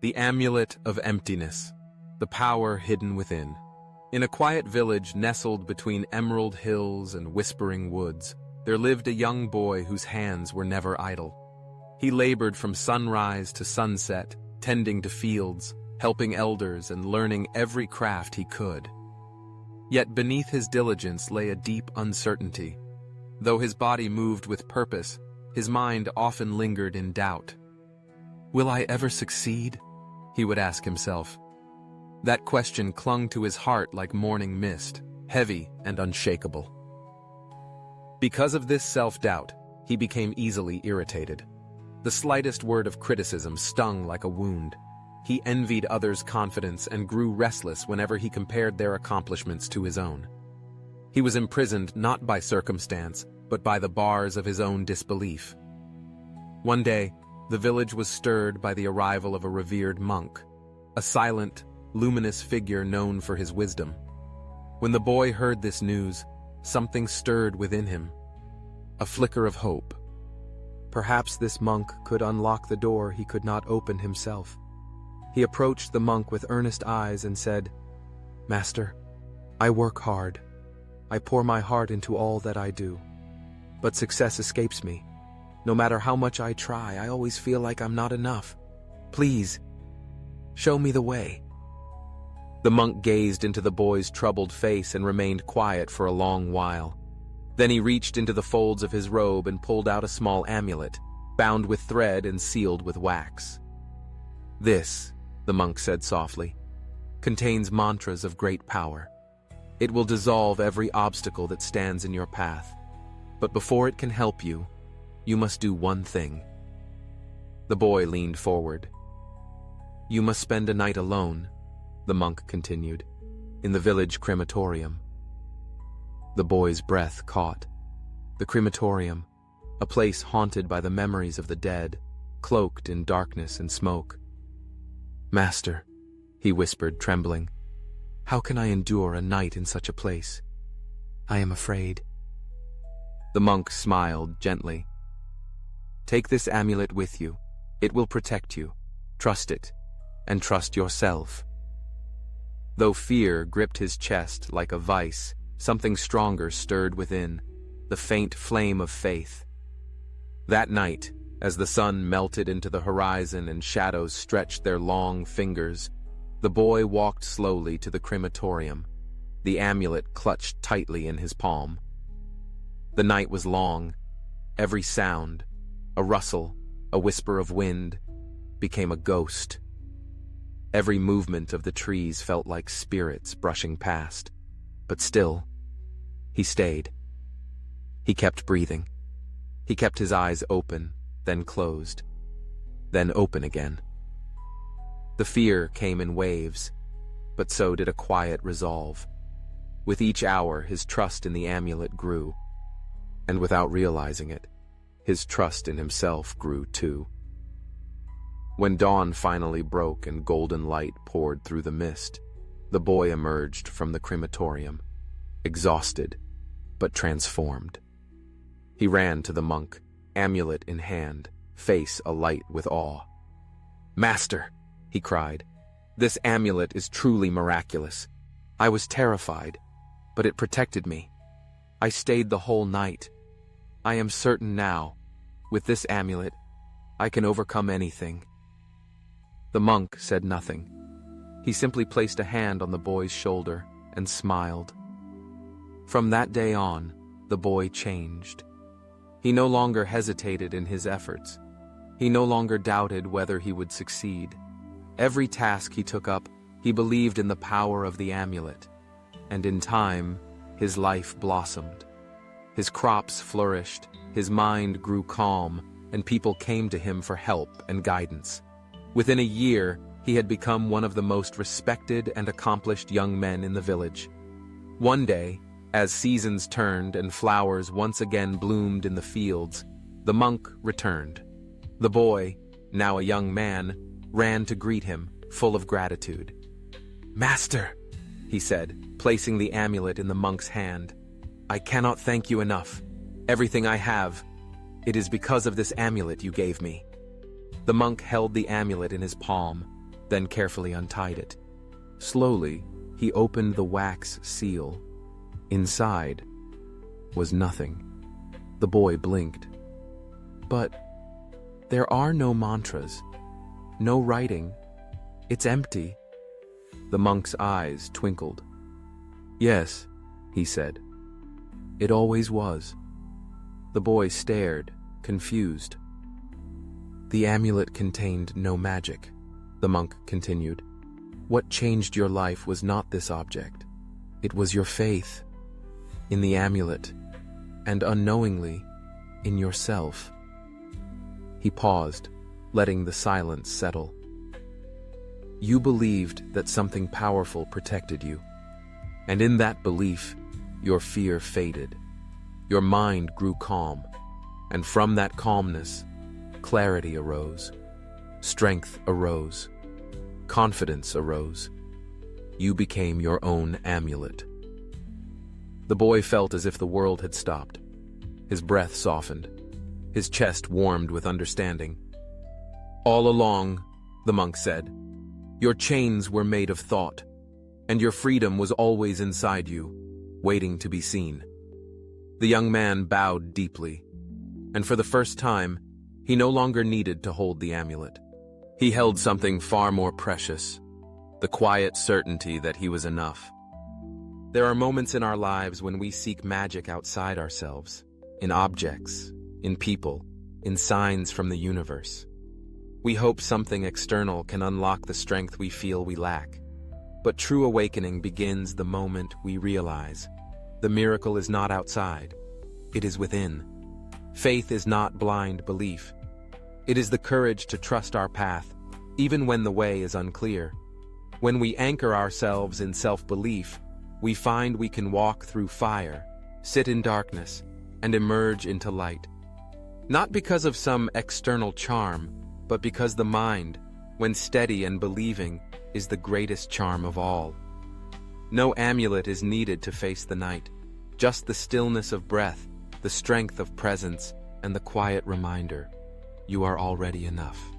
The Amulet of Emptiness, the power hidden within. In a quiet village nestled between emerald hills and whispering woods, there lived a young boy whose hands were never idle. He labored from sunrise to sunset, tending to fields, helping elders, and learning every craft he could. Yet beneath his diligence lay a deep uncertainty. Though his body moved with purpose, his mind often lingered in doubt. "Will I ever succeed?" he would ask himself. That question clung to his heart like morning mist, heavy and unshakable. Because of this self-doubt, he became easily irritated. The slightest word of criticism stung like a wound. He envied others' confidence and grew restless whenever he compared their accomplishments to his own. He was imprisoned not by circumstance, but by the bars of his own disbelief. One day, the village was stirred by the arrival of a revered monk, a silent, luminous figure known for his wisdom. When the boy heard this news, something stirred within him, a flicker of hope. Perhaps this monk could unlock the door he could not open himself. He approached the monk with earnest eyes and said, "Master, I work hard. I pour my heart into all that I do. But success escapes me. No matter how much I try, I always feel like I'm not enough. Please, show me the way." The monk gazed into the boy's troubled face and remained quiet for a long while. Then he reached into the folds of his robe and pulled out a small amulet, bound with thread and sealed with wax. "This," the monk said softly, "contains mantras of great power. It will dissolve every obstacle that stands in your path. But before it can help you, you must do one thing." The boy leaned forward. "You must spend a night alone," the monk continued, "in the village crematorium." The boy's breath caught. The crematorium, a place haunted by the memories of the dead, cloaked in darkness and smoke. "Master," he whispered, trembling, "how can I endure a night in such a place? I am afraid." The monk smiled gently. "Take this amulet with you. It will protect you. Trust it, and trust yourself." Though fear gripped his chest like a vice, something stronger stirred within, the faint flame of faith. That night, as the sun melted into the horizon and shadows stretched their long fingers, the boy walked slowly to the crematorium, the amulet clutched tightly in his palm. The night was long. Every sound, a rustle, a whisper of wind, became a ghost. Every movement of the trees felt like spirits brushing past. But still, he stayed. He kept breathing. He kept his eyes open, then closed, then open again. The fear came in waves, but so did a quiet resolve. With each hour, his trust in the amulet grew, and without realizing it, his trust in himself grew too. When dawn finally broke and golden light poured through the mist, the boy emerged from the crematorium, exhausted, but transformed. He ran to the monk, amulet in hand, face alight with awe. "Master," he cried, "this amulet is truly miraculous. I was terrified, but it protected me. I stayed the whole night. I am certain now, with this amulet, I can overcome anything." The monk said nothing. He simply placed a hand on the boy's shoulder and smiled. From that day on, the boy changed. He no longer hesitated in his efforts. He no longer doubted whether he would succeed. Every task he took up, he believed in the power of the amulet. And in time, his life blossomed. His crops flourished, his mind grew calm, and people came to him for help and guidance. Within a year, he had become one of the most respected and accomplished young men in the village. One day, as seasons turned and flowers once again bloomed in the fields, the monk returned. The boy, now a young man, ran to greet him, full of gratitude. "Master," he said, placing the amulet in the monk's hand, "I cannot thank you enough. Everything I have, it is because of this amulet you gave me." The monk held the amulet in his palm, then carefully untied it. Slowly, he opened the wax seal. Inside was nothing. The boy blinked. But there are no mantras, no writing. It's empty. The monk's eyes twinkled. Yes, he said. It always was. The boy stared, confused. The amulet contained no magic, the monk continued. What changed your life was not this object. It was your faith in the amulet, and unknowingly, in yourself. He paused, letting the silence settle. You believed that something powerful protected you, and in that belief, your fear faded. Your mind grew calm, and from that calmness, clarity arose. Strength arose. Confidence arose. You became your own amulet. The boy felt as if the world had stopped. His breath softened. His chest warmed with understanding. All along, the monk said, your chains were made of thought, and your freedom was always inside you, waiting to be seen. The young man bowed deeply, and for the first time, he no longer needed to hold the amulet. He held something far more precious, the quiet certainty that he was enough. There are moments in our lives when we seek magic outside ourselves, in objects, in people, in signs from the universe. We hope something external can unlock the strength we feel we lack. But true awakening begins the moment we realize the miracle is not outside, it is within. Faith is not blind belief. It is the courage to trust our path, even when the way is unclear. When we anchor ourselves in self-belief, we find we can walk through fire, sit in darkness, and emerge into light. Not because of some external charm, but because the mind, when steady and believing, is the greatest charm of all. No amulet is needed to face the night, just the stillness of breath, the strength of presence, and the quiet reminder, you are already enough.